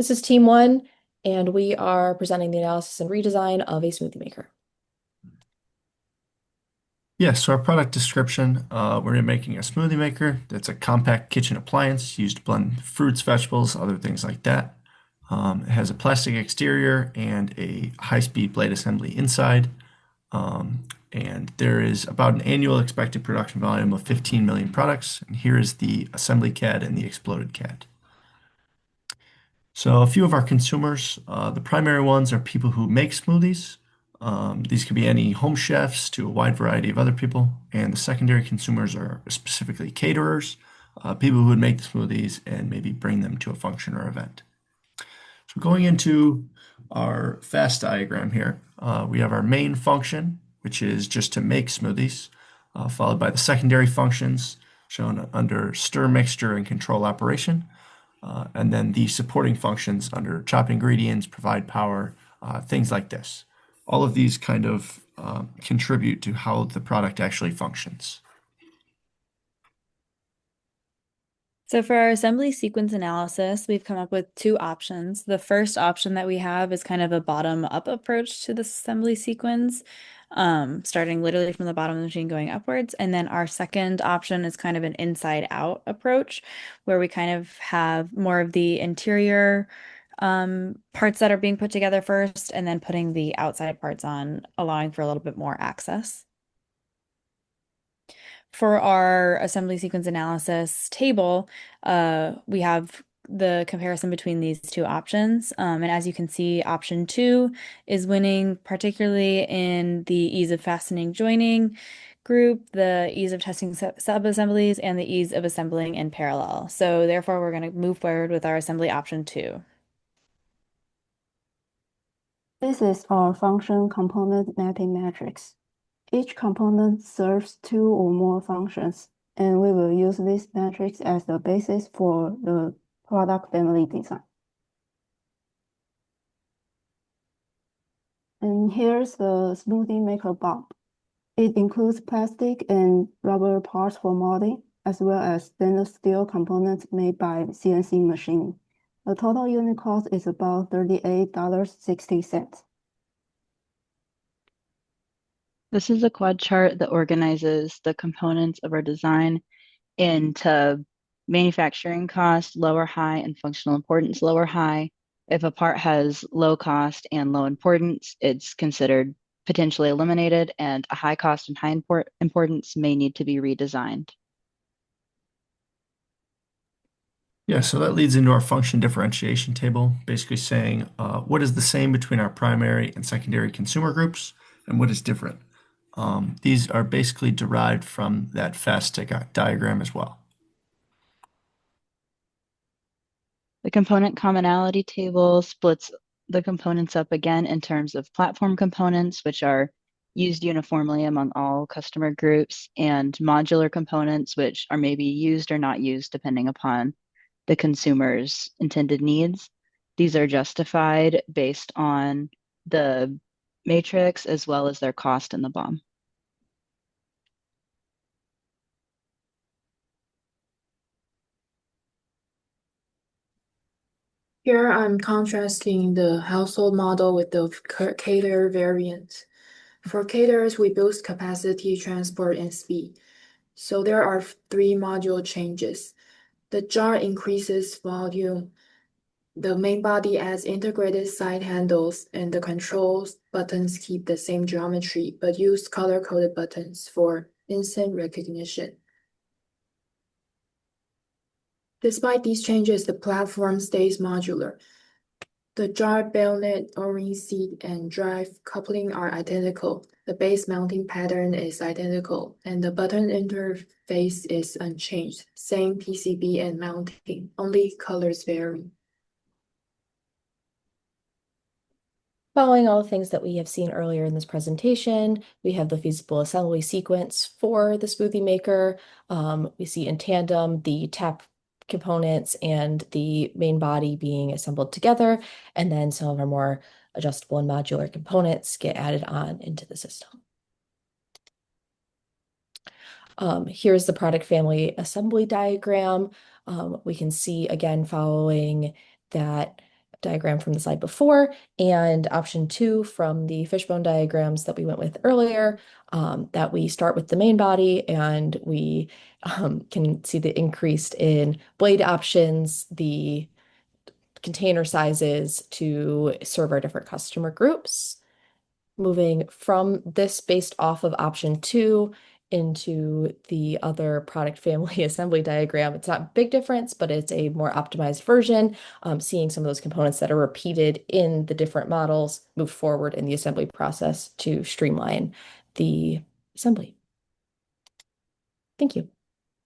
This is Team One, and we are presenting the analysis and redesign of a smoothie maker. Yes, so our product description, we're making a smoothie maker that's a compact kitchen appliance used to blend fruits, vegetables, other things like that. It has a plastic exterior and a high-speed blade assembly inside. And there is about an annual expected production volume of 15 million products. And here is the assembly CAD and the exploded CAD. So a few of our consumers, the primary ones are people who make smoothies. These could be any home chefs to a wide variety of other people. And the secondary consumers are specifically caterers, people who would make the smoothies and maybe bring them to a function or event. So going into our fast diagram here, we have our main function, which is just to make smoothies, followed by the secondary functions shown under stir, mixture, and control operation. And then the supporting functions under chop ingredients, provide power, things like this. All of these kind of contribute to how the product actually functions. So for our assembly sequence analysis, we've come up with two options. The first option that we have is kind of a bottom-up approach to this assembly sequence, starting literally from the bottom of the machine going upwards. And then our second option is kind of an inside-out approach, where we kind of have more of the interior parts that are being put together first, and then putting the outside parts on, allowing for a little bit more access. For our assembly sequence analysis table, we have the comparison between these two options. And as you can see, option two is winning, particularly in the ease of fastening joining group, the ease of testing sub-assemblies, and the ease of assembling in parallel. So therefore, we're going to move forward with our assembly option two. This is our function component mapping matrix. Each component serves two or more functions, and we will use this matrix as the basis for the product family design. And here's the smoothie maker bomb. It includes plastic and rubber parts for molding, as well as stainless steel components made by CNC machining. The total unit cost is about $38.60. This is a quad chart that organizes the components of our design into manufacturing cost, lower high, and functional importance, lower high. If a part has low cost and low importance, it's considered potentially eliminated, and a high cost and high importance may need to be redesigned. Yeah, so that leads into our function differentiation table, basically saying what is the same between our primary and secondary consumer groups and what is different. These are basically derived from that fast diagram as well. The component commonality table splits the components up again in terms of platform components, which are used uniformly among all customer groups, and modular components, which are maybe used or not used depending upon the consumer's intended needs. These are justified based on the matrix as well as their cost in the BOM. Here I'm contrasting the household model with the caterer variant. For caterers, we boost capacity, transport, and speed. So there are three module changes. The jar increases volume. The main body adds integrated side handles, and the controls buttons keep the same geometry, but use color-coded buttons for instant recognition. Despite these changes, the platform stays modular. The jar bayonet, O-ring seat, and drive coupling are identical. The base mounting pattern is identical, and the button interface is unchanged. Same PCB and mounting, only colors vary. Following all the things that we have seen earlier in this presentation, we have the feasible assembly sequence for the smoothie maker. We see in tandem the tap components and the main body being assembled together, and then some of our more adjustable and modular components get added on into the system. Here's the product family assembly diagram. We can see again following that diagram from the slide before, and option 2 from the fishbone diagrams that we went with earlier, that we start with the main body and we can see the increased in blade options, the container sizes to serve our different customer groups. Moving from this based off of option 2 into the other product family assembly diagram. It's not a big difference, but it's a more optimized version. Seeing some of those components that are repeated in the different models move forward in the assembly process to streamline the assembly. Thank you.